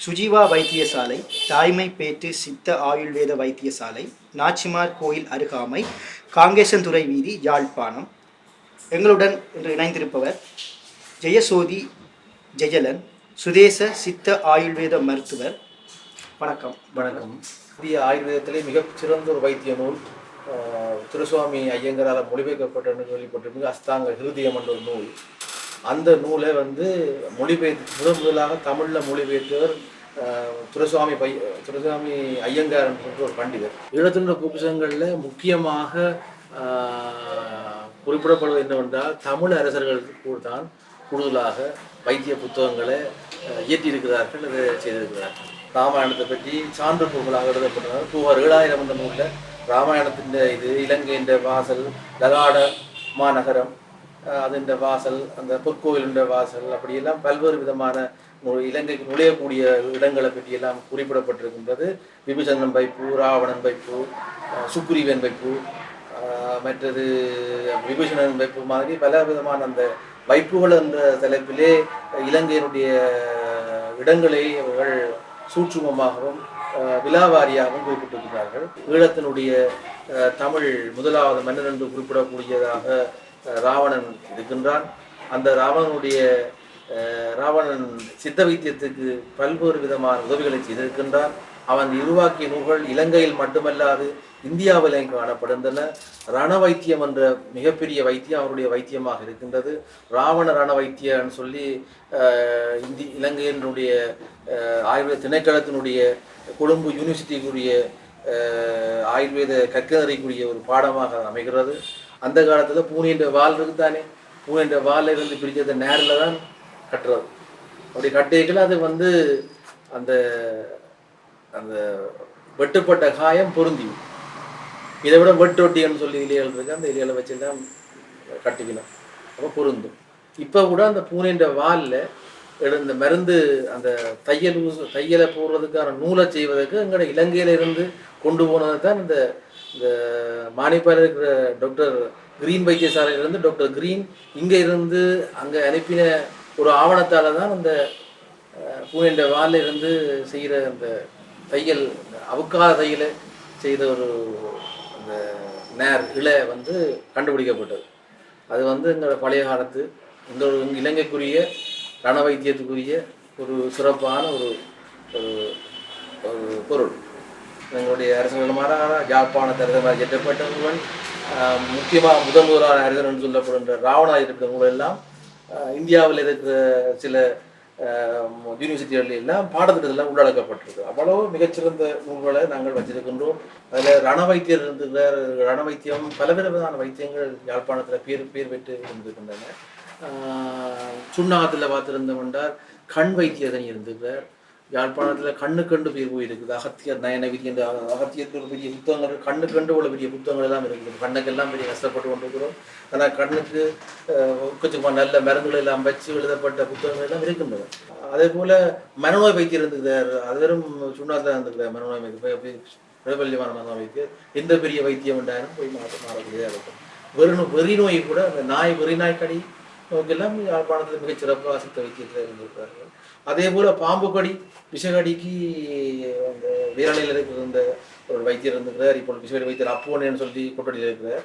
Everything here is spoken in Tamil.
சுஜீவா வைத்தியசாலை, தாய்மைப்பேட்டு சித்த ஆயுள்வேத வைத்தியசாலை, நாச்சிமார் கோயில் அருகாமை, காங்கேசன்துறை வீதி, யாழ்ப்பாணம். எங்களுடன் இன்று இணைந்திருப்பவர் ஜெயசோதி ஜெயலன், சுதேச சித்த ஆயுள்வேத மருத்துவர். வணக்கம். வணக்கம். இந்திய ஆயுர்வேதத்திலே மிகச்சிறந்த ஒரு வைத்திய நூல் திருசுவாமி ஐயங்கரால் மொழிபெயர்க்கப்பட்ட கேள்விப்பட்டிருக்கு. அஸ்தாங்க ஹிருதயம் என்ற ஒரு நூல். அந்த நூலை மொழிபெயர்த்து முதலாக தமிழில் மொழிபெயர்த்தவர் துரைசுவாமி ஐயங்கார் என்ற ஒரு பண்டிதர். ஈழத்தினுடைய புத்தகங்களில் முக்கியமாக குறிப்பிடப்படுவது என்னவென்றால் தமிழ் அரசர்களுக்கு கூட தான் கூடுதலாக வைத்திய புத்தகங்களை இயற்றியிருக்கிறார்கள், அதை செய்திருக்கிறார்கள். ராமாயணத்தை பற்றி சான்று நூல்களாக எழுதப்பட்டனர். 7000 என்ற நூலில் ராமாயணத்தின் இலங்கையின் வாசல், லகாட மாநகரம், அதன் வாசல், அந்த பொற்கோவிலுண்ட வாசல், அப்படியெல்லாம் பல்வேறு விதமான இலங்கைக்கு நுழையக்கூடிய இடங்களை பற்றியெல்லாம் குறிப்பிடப்பட்டிருக்கின்றது. விபீஷணன் வைப்பு, ராவணன் வைப்பு, சுக்ரீவன் வைப்பு, மற்றது விபீஷணன் வைப்பு மாதிரி பல விதமான அந்த வைப்புகள் என்ற தலைப்பிலே இலங்கையினுடைய இடங்களை அவர்கள் சூட்சுமமாகவும் விலாவாரியாகவும் குறிப்பிட்டிருக்கிறார்கள். ஈழத்தினுடைய தமிழ் முதலாவது மன்னன் என்று குறிப்பிடக்கூடியதாக ராவணன் இருக்கின்றான். அந்த ராவணன் சித்த வைத்தியத்துக்கு பல்வேறு விதமான உதவிகளை செய்திருக்கின்றான். அவன் உருவாக்கிய நூல்கள் இலங்கையில் மட்டுமல்லாது இந்தியாவிலும் காணப்படுகின்றன. ரண வைத்தியம் என்ற மிகப்பெரிய வைத்தியம் அவருடைய வைத்தியமாக இருக்கின்றது. ராவண ரண வைத்தியன்னு சொல்லி இலங்கையினுடைய ஆயுர்வேத திணைக்களத்தினுடைய கொழும்பு யூனிவர்சிட்டிக்குரிய ஆயுர்வேத கற்கறிக்குரிய ஒரு பாடமாக அமைகிறது. அந்த காலத்தில் பூனைன்ற வால் இருக்குதானே, பூனைன்ற வாலில் இருந்து பிரித்தது நேரில் தான் கட்டுறது. அப்படி கட்டிக்கல அது அந்த அந்த வெட்டுப்பட்ட காயம் பொருந்தி, இதை விட வெட்டொட்டின்னு சொல்லி இலைகள் இருக்கு, அந்த இலைகளை வச்சு தான் கட்டிக்கணும், அப்போ பொருந்தும். இப்போ கூட அந்த பூனைன்ற வாலில் இந்த மருந்து அந்த தையலை போடுறதுக்கான நூலை செய்வதற்கு எங்களோட இலங்கையிலிருந்து கொண்டு போனது தான் இந்த மானிப்பால் இருக்கிற டாக்டர் கிரீன் வைத்தியசாலையிலிருந்து டாக்டர் கிரீன் இங்கே இருந்து அங்கே அனுப்பின ஒரு ஆவணத்தால் தான் அந்த பூனைன்ற வாலில் இருந்து செய்கிற அந்த தையல், அவுக்காத தையலை செய்த ஒரு அந்த நேர் இலை கண்டுபிடிக்கப்பட்டது. அது எங்களோட பழைய காலத்து எங்கள் இலங்கைக்குரிய ரண வைத்தியத்துக்குரிய ஒரு சிறப்பான ஒரு பொருள். எங்களுடைய அரசர்களுமான யாழ்ப்பாண தரதமாக எட்டப்பட்டவர்கள் முக்கியமாக முதல்வரான அரசன் என்று சொல்லப்படுகின்ற ராவணாய் இருக்கிற நூல் எல்லாம் இந்தியாவில் இருக்கிற சில யூனிவர்சிட்டிகள் எல்லாம் பாடத்திட்டத்தில் உள்ளடக்கப்பட்டிருக்கு. அவ்வளோ மிகச்சிறந்த நூல்களை நாங்கள் வச்சிருக்கின்றோம். அதில் ரண வைத்தியர் இருந்திருக்கிறார். ரண வைத்தியம் பலவிதமான வைத்தியங்கள் யாழ்ப்பாணத்தில் பேர் பெற்று இருந்திருக்கின்றன. சுண்ணாகத்தில் பார்த்திருந்தோம் என்றால் கண் வைத்தியதனி இருந்திருக்கிறார். யாழ்ப்பாணத்தில் கண்ணு பேர் போயிருக்குது. அகத்தியர் நயன விதி என்ற அகத்தியத்தில் பெரிய புத்தகங்கள், கண்ணு உள்ள பெரிய புத்தகங்கள் எல்லாம் இருக்குது. கண்ணுக்கெல்லாம் பெரிய கஷ்டப்பட்டு கொண்டிருக்கிறோம். ஆனால் கண்ணுக்கு கொஞ்சம் நல்ல மருந்துகள் எல்லாம் வச்சு எழுதப்பட்ட புத்தகங்கள் எல்லாம் இருக்கின்றன. அதே போல் மனநோய் வைத்தியர் இருந்துக்கிறார். அது வெறும் சுண்ணாத்தில் இருந்துக்கிறார். மனநோய் வைத்தியர் பிரபல்யமான மனநோய் வைத்தியர் எந்த பெரிய வைத்தியம் என்றாலும் போய் மாறக்கூடியதாக இருக்கும். வெறி நோய் கூட அந்த வெறிநாய்க்கடி நோக்கெல்லாம் யாழ்ப்பாணத்தில் மிகச்சிறப்பாக சித்த வைத்தியத்தில் இருந்திருக்கிறார்கள். அதே போல் பாம்பு கடி, விஷகடிக்கு அந்த வீரநிலையில் இருக்கிற ஒரு வைத்தியர் இருந்துக்கிறார். இப்போ விஷகடி வைத்தியர் அப்போன்னு சொல்லி கொட்டடியில் இருக்கிறார்.